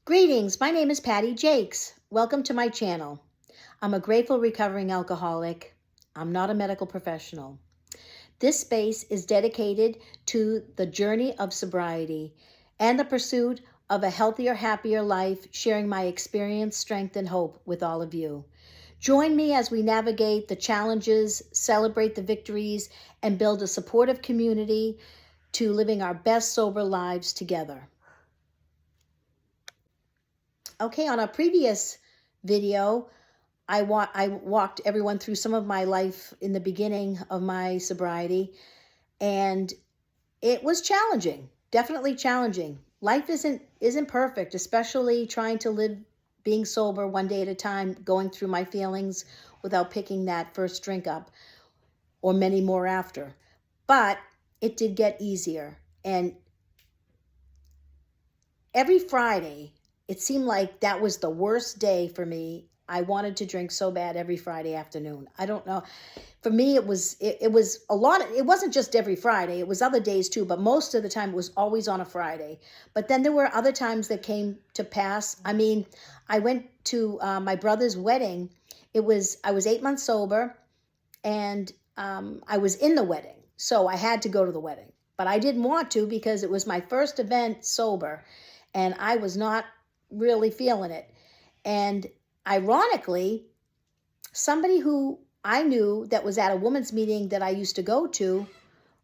Greetings, my name is Patty Jakes. Welcome to my channel. I'm a grateful recovering alcoholic. I'm not a medical professional. This space is dedicated to the journey of sobriety and the pursuit of a healthier, happier life, sharing my experience, strength, and hope with all of you. Join me as we navigate the challenges, celebrate the victories, and build a supportive community to living our best sober lives together. Okay, on a previous video, I walked everyone through some of my life in the beginning of my sobriety, and it was challenging, definitely challenging. Life isn't perfect, especially trying to live being sober one day at a time, going through my feelings without picking that first drink up or many more after. But it did get easier, and every Friday, it seemed like that was the worst day for me. I wanted to drink so bad every Friday afternoon. I don't know. For me, it was a lot. It wasn't just every Friday. It was other days too, but most of the time it was always on a Friday. But then there were other times that came to pass. I mean, I went to my brother's wedding. I was 8 months sober, and I was in the wedding, so I had to go to the wedding. But I didn't want to because it was my first event sober, and I was not really feeling it. And ironically, somebody who I knew that was at a women's meeting that I used to go to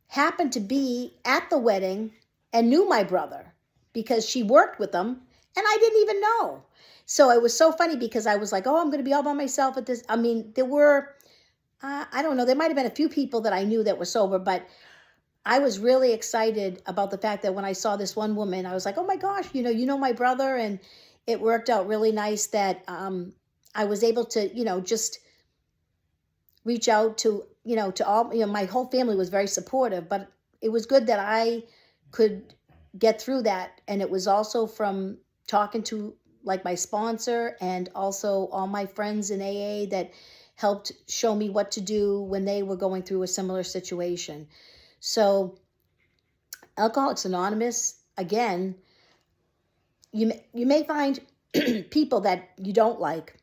happened to be at the wedding and knew my brother because she worked with him, and I didn't even know. So it was so funny because I was like, oh, I'm going to be all by myself at this. I mean, there were, I don't know, there might have been a few people that I knew that were sober, but I was really excited about the fact that when I saw this one woman, I was like, oh my gosh, you know my brother. And it worked out really nice that I was able to, just reach out to, to all, my whole family was very supportive, but it was good that I could get through that. And it was also from talking to like my sponsor and also all my friends in AA that helped show me what to do when they were going through a similar situation. So Alcoholics Anonymous, again, you may find people that you don't like,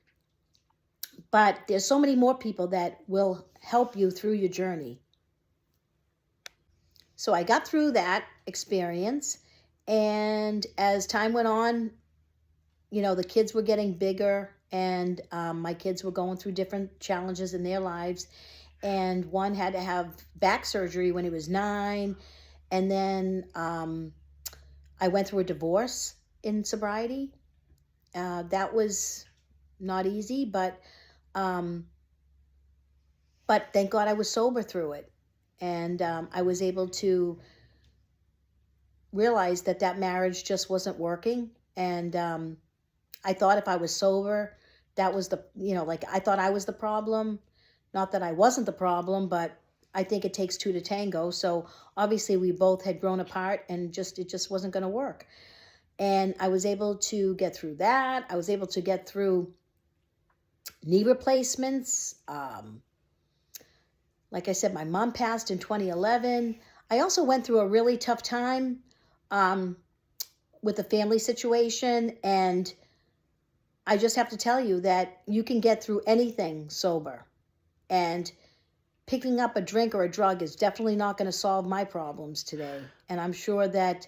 but there's so many more people that will help you through your journey. So I got through that experience, and as time went on, the kids were getting bigger, and my kids were going through different challenges in their lives. And one had to have back surgery when he was 9. And then I went through a divorce in sobriety. That was not easy, but thank God I was sober through it. And I was able to realize that marriage just wasn't working. And I thought if I was sober, that was I thought I was the problem. Not that I wasn't the problem, but I think it takes two to tango. So obviously we both had grown apart, and it just wasn't going to work. And I was able to get through that. I was able to get through knee replacements. Like I said, my mom passed in 2011. I also went through a really tough time with the family situation. And I just have to tell you that you can get through anything sober. And picking up a drink or a drug is definitely not going to solve my problems today. And I'm sure that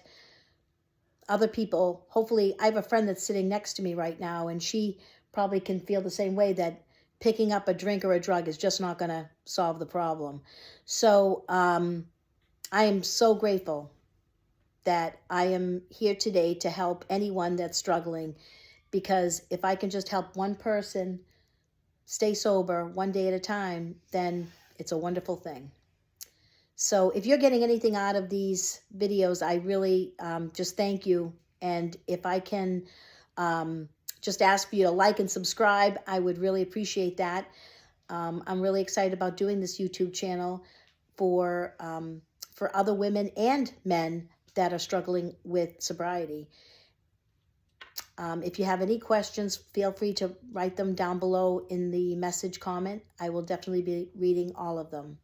other people, hopefully, I have a friend that's sitting next to me right now, and she probably can feel the same way, that picking up a drink or a drug is just not going to solve the problem. So I am so grateful that I am here today to help anyone that's struggling, because if I can just help one person stay sober one day at a time, then it's a wonderful thing. So if you're getting anything out of these videos, I really just thank you. And if I can just ask for you to like and subscribe, I would really appreciate that. I'm really excited about doing this YouTube channel for other women and men that are struggling with sobriety. If you have any questions, feel free to write them down below in the message comment. I will definitely be reading all of them.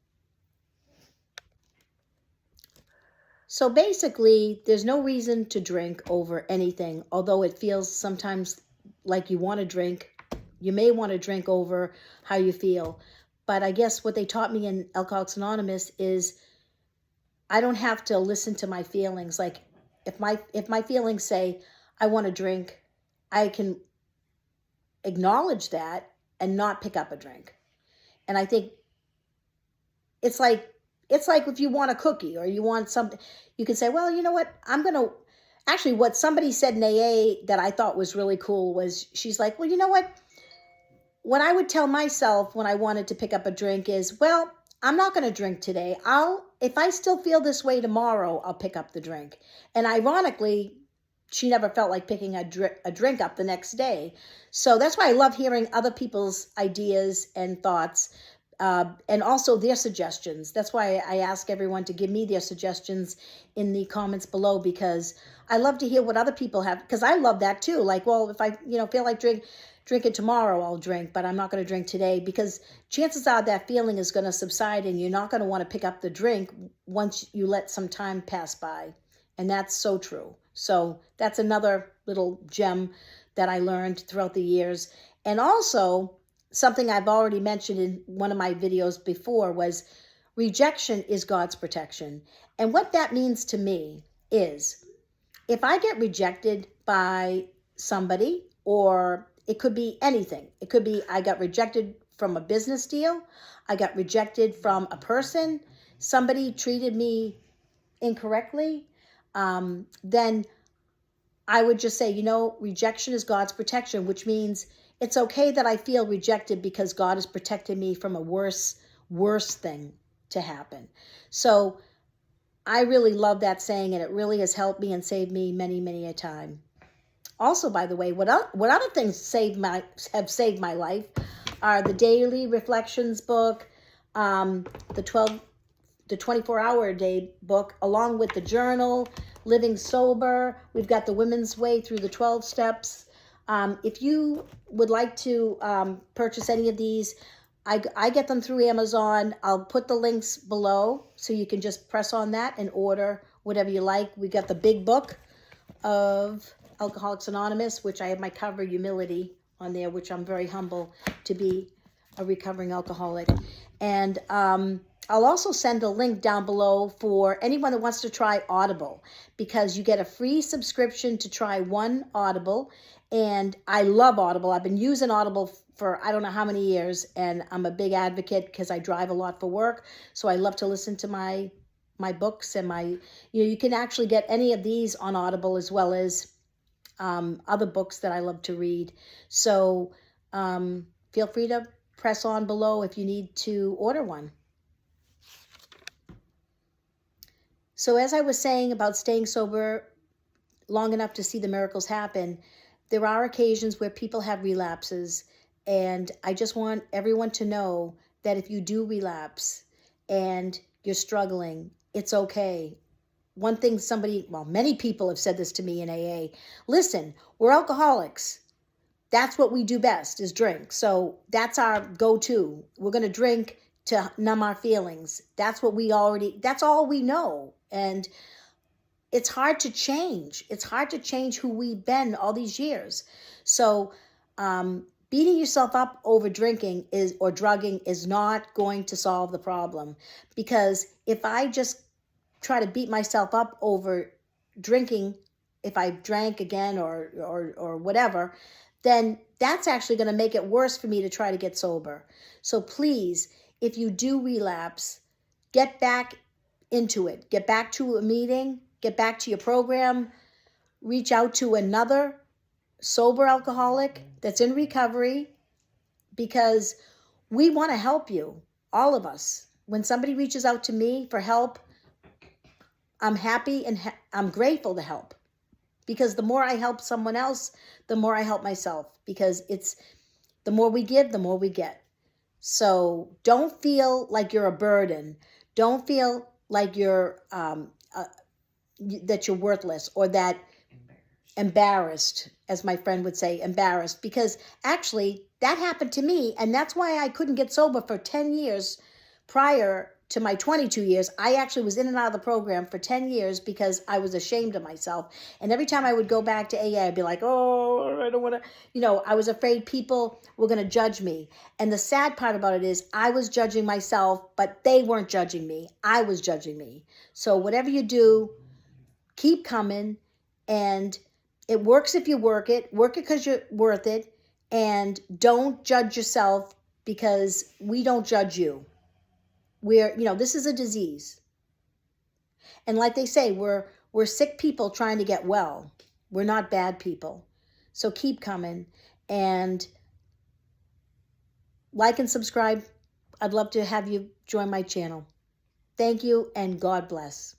So basically, there's no reason to drink over anything, although it feels sometimes like you want to drink. You may want to drink over how you feel. But I guess what they taught me in Alcoholics Anonymous is I don't have to listen to my feelings. Like if my feelings say I want to drink, I can acknowledge that and not pick up a drink. And I think it's like if you want a cookie or you want something, you can say, well, you know what? Actually, what somebody said in AA that I thought was really cool was she's like, well, you know what I would tell myself when I wanted to pick up a drink is, well, I'm not going to drink today. If I still feel this way tomorrow, I'll pick up the drink. And ironically, she never felt like picking a drink up the next day. So that's why I love hearing other people's ideas and thoughts, and also their suggestions. That's why I ask everyone to give me their suggestions in the comments below, because I love to hear what other people have, because I love that too. Like, well, if I feel like drinking tomorrow, I'll drink, but I'm not going to drink today, because chances are that feeling is going to subside and you're not going to want to pick up the drink once you let some time pass by. And that's so true. So that's another little gem that I learned throughout the years. And also, something I've already mentioned in one of my videos before was rejection is God's protection. And what that means to me is if I get rejected by somebody, or it could be anything. It could be I got rejected from a business deal. I got rejected from a person. Somebody treated me incorrectly. Then I would just say, rejection is God's protection, which means it's okay that I feel rejected because God has protected me from a worse thing to happen. So I really love that saying, and it really has helped me and saved me many, many a time. Also, by the way, what other things have saved my life are the Daily Reflections book, the 24-hour-a-day book, along with the journal, Living Sober. We've got the Women's Way through the 12 steps. If you would like to purchase any of these, I get them through Amazon. I'll put the links below so you can just press on that and order whatever you like. We got the big book of Alcoholics Anonymous, which I have my cover, Humility, on there, which I'm very humble to be a recovering alcoholic. And I'll also send a link down below for anyone that wants to try Audible, because you get a free subscription to try one Audible. And I love Audible. I've been using Audible for I don't know how many years, and I'm a big advocate because I drive a lot for work. So I love to listen to my books, and you can actually get any of these on Audible, as well as other books that I love to read. So feel free to press on below if you need to order one. So as I was saying about staying sober long enough to see the miracles happen, there are occasions where people have relapses, and I just want everyone to know that if you do relapse and you're struggling, it's okay. One thing many people have said this to me in AA. Listen, we're alcoholics. That's what we do best, is drink. So that's our go-to. We're going to drink to numb our feelings. That's all we know. And it's hard to change. It's hard to change who we've been all these years. So beating yourself up over drinking or drugging is not going to solve the problem. Because if I just try to beat myself up over drinking, if I drank again or whatever, then that's actually going to make it worse for me to try to get sober. So please, if you do relapse, get back into it. Get back to a meeting, get back to your program, reach out to another sober alcoholic that's in recovery, because we want to help you, all of us. When somebody reaches out to me for help, I'm happy and I'm grateful to help, because the more I help someone else, the more I help myself, because it's the more we give, the more we get. So don't feel like you're a burden. Don't feel like you're that you're worthless, or that embarrassed, as my friend would say, embarrassed, because actually that happened to me, and that's why I couldn't get sober for 10 years prior to my 22 years, I actually was in and out of the program for 10 years because I was ashamed of myself. And every time I would go back to AA, I'd be like, oh, I don't want to, I was afraid people were going to judge me. And the sad part about it is I was judging myself, but they weren't judging me. I was judging me. So whatever you do, keep coming. And it works if you work it because you're worth it. And don't judge yourself because we don't judge you. This is a disease. And like they say, we're sick people trying to get well. We're not bad people. So keep coming and like and subscribe. I'd love to have you join my channel. Thank you and God bless.